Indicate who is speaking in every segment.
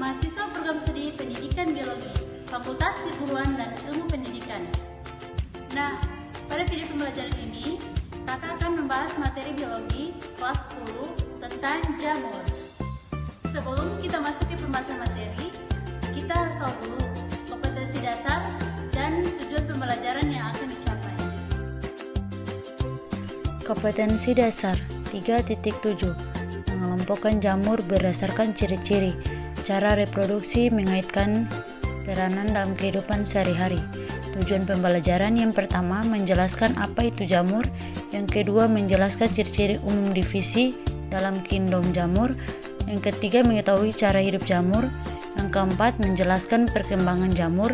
Speaker 1: mahasiswa program studi Pendidikan Biologi, Fakultas Keguruan dan Ilmu Pendidikan. Nah, pada video pembelajaran ini, kakak akan membahas materi biologi kelas 10 tentang jamur. Sebelum kita masuk ke pembahasan materi, kita harus tahu dulu kompetensi dasar dan tujuan pembelajaran yang akan dicapai.
Speaker 2: Kompetensi dasar 3.7 mengelompokkan jamur berdasarkan ciri-ciri, cara reproduksi, mengaitkan peranan dalam kehidupan sehari-hari. Tujuan pembelajaran yang pertama menjelaskan apa itu jamur, yang kedua menjelaskan ciri-ciri umum divisi dalam kingdom jamur, yang ketiga mengetahui cara hidup jamur, yang keempat menjelaskan perkembangan jamur,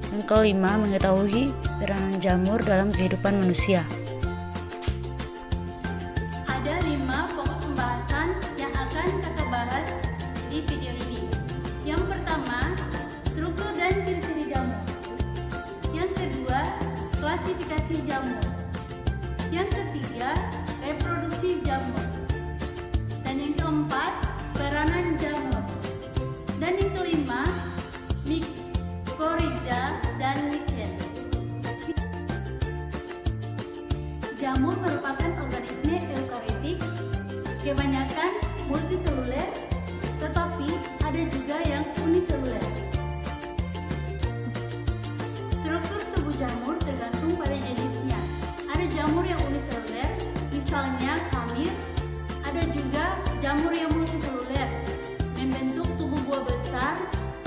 Speaker 2: yang kelima mengetahui peranan jamur dalam kehidupan manusia.
Speaker 1: Ada 5 pokok pembahasan yang akan kakak bahas di video ini. Yang pertama, struktur dan ciri-ciri jamur. Yang kedua, klasifikasi jamur. Yang ketiga, reproduksi jamur. Dan yang keempat, peranan jamur. Dan yang kelima, mikoriza dan lichen. Jamur merupakan organisme eukariotik, kebanyakan multiseluler, tetapi ada juga yang uniseluler. Struktur tubuh jamur tergantung pada jenisnya. Ada jamur yang uniseluler, misalnya kamir. Ada juga jamur yang multiseluler, membentuk tubuh buah besar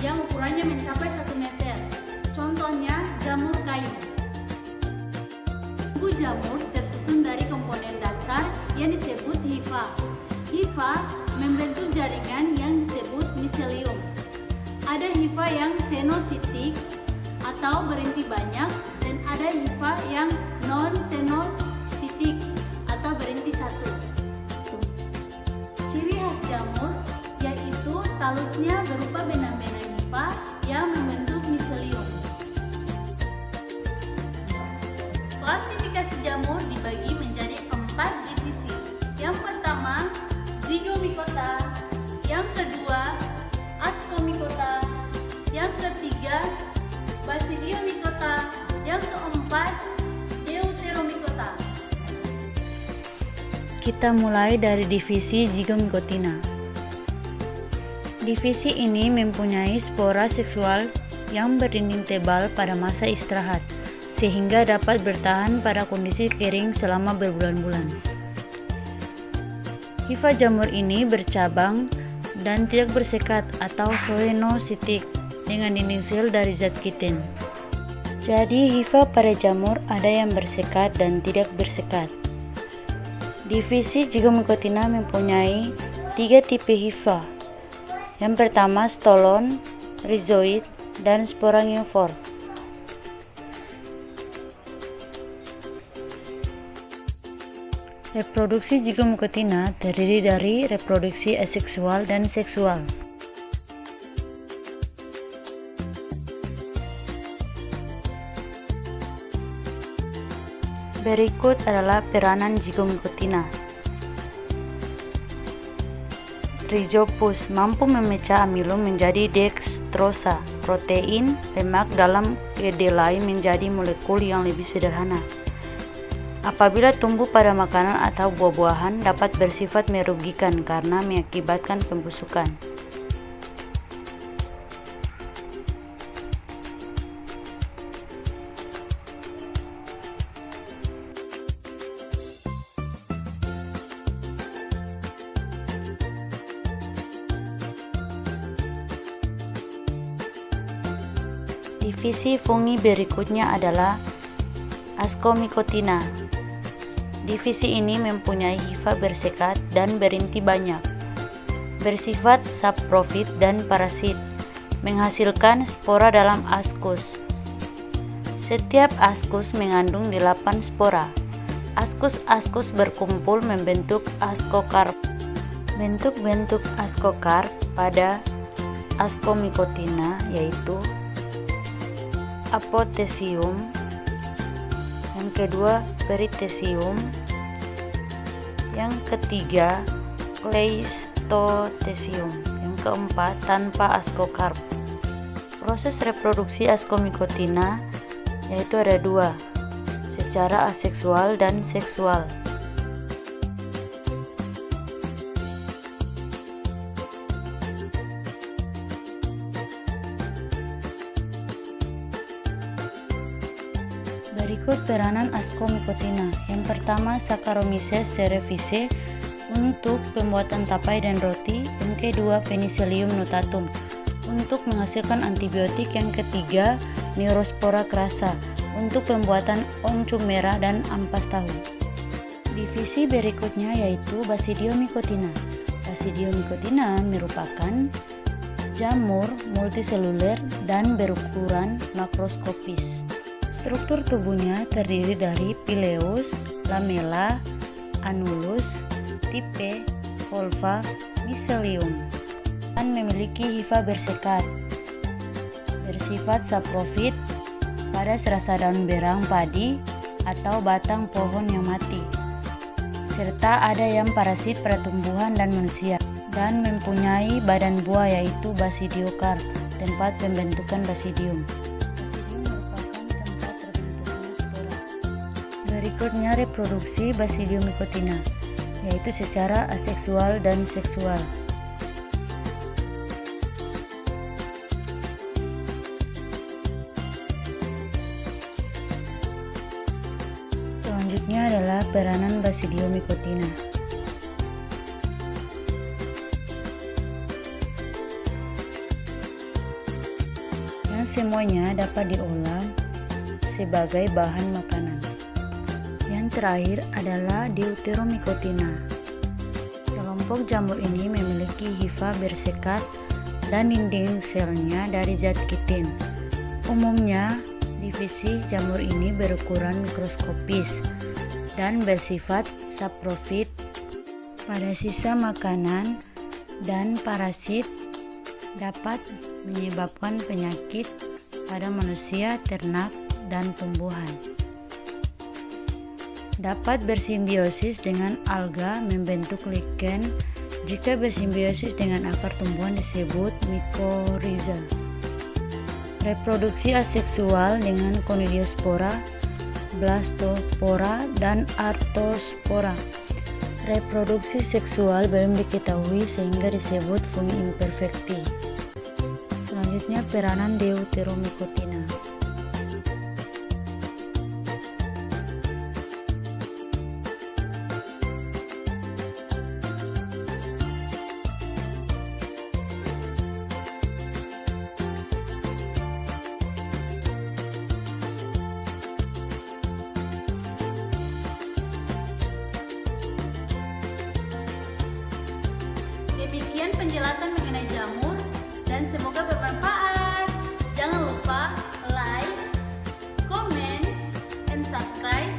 Speaker 1: yang ukurannya mencapai 1 meter. Contohnya jamur kayu. Tubuh jamur tersusun dari komponen dasar yang disebut hifa. Hifa membentuk jaringan yang disebut miselium. Ada hifa yang senositik atau berinti banyak, dan ada hifa yang non-senositik atau berinti satu. Ciri khas jamur yaitu talusnya berupa benang-benang hifa yang membentuk miselium. Klasifikasi jamur dibagi menjadi 4 divisi. Yang pertama, zygomicota. Yang kedua, ascomicota. Yang ketiga, basidiomycota. Yang keempat, deuteromycota.
Speaker 2: Kita mulai dari divisi Zygomicotina. Divisi ini mempunyai spora seksual yang berdinding tebal pada masa istirahat, sehingga dapat bertahan pada kondisi kering selama berbulan-bulan. Hifa jamur ini bercabang dan tidak bersekat atau soenositik dengan dinding sel dari zat kitin. Jadi hifa pada jamur ada yang bersekat dan tidak bersekat. Divisi Zygomicotina mempunyai 3 tipe hifa. Yang pertama stolon, rhizoid, dan sporangiofor. Reproduksi Zygomicotina terdiri dari reproduksi aseksual dan seksual. Berikut adalah peranan Zygomicotina. Rhizopus mampu memecah amilum menjadi dextrosa, protein lemak dalam kedelai menjadi molekul yang lebih sederhana. Apabila tumbuh pada makanan atau buah-buahan dapat bersifat merugikan karena mengakibatkan pembusukan. Divisi fungi berikutnya adalah Ascomycotina. Divisi ini mempunyai hifa bersekat dan berinti banyak, bersifat saprofit dan parasit, menghasilkan spora dalam askus. Setiap askus mengandung 8 spora. Askus-askus berkumpul membentuk ascocarp. Bentuk-bentuk ascocarp pada Ascomycotina yaitu apotesium, yang kedua peritesium, yang ketiga kleistotesium, yang keempat tanpa askokarp. Proses reproduksi Ascomycotina yaitu ada dua, secara aseksual dan seksual. Berikut peranan Ascomycotina. Yang pertama, Saccharomyces cerevisiae untuk pembuatan tapai dan roti. Yang kedua, Penicillium notatum untuk menghasilkan antibiotik. Yang ketiga, Neurospora crassa untuk pembuatan oncom merah dan ampas tahu. Divisi berikutnya yaitu Basidiomycotina. Basidiomycotina merupakan jamur multiseluler dan berukuran makroskopis. Struktur tubuhnya terdiri dari pileus, lamella, annulus, stipe, volva, miselium, dan memiliki hifa bersekat. Bersifat saprofit pada serasa daun berang padi atau batang pohon yang mati, serta ada yang parasit pada tumbuhan dan manusia, dan mempunyai badan buah yaitu basidiokarp, tempat pembentukan basidium. Berikutnya reproduksi Basidiomycotina, yaitu secara aseksual dan seksual. Selanjutnya adalah peranan Basidiomycotina. Yang semuanya dapat diolah sebagai bahan makanan. Yang terakhir adalah Deuteromycotina. Kelompok jamur ini memiliki hifa bersekat dan dinding selnya dari zat kitin. Umumnya, divisi jamur ini berukuran mikroskopis dan bersifat saprofit pada sisa makanan dan parasit, dapat menyebabkan penyakit pada manusia, ternak, dan tumbuhan. Dapat bersimbiosis dengan alga membentuk lichen. Jika bersimbiosis dengan akar tumbuhan disebut mycorrhiza. Reproduksi aseksual dengan Conidiospora, Blastopora, dan Arthrospora. Reproduksi seksual belum diketahui sehingga disebut fungi imperfecti. Selanjutnya peranan Deuteromycotina.
Speaker 1: Demikian penjelasan mengenai jamur dan semoga bermanfaat. Jangan lupa like, comment, and subscribe.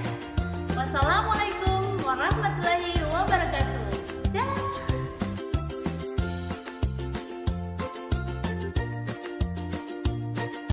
Speaker 1: Wassalamualaikum warahmatullahi wabarakatuh.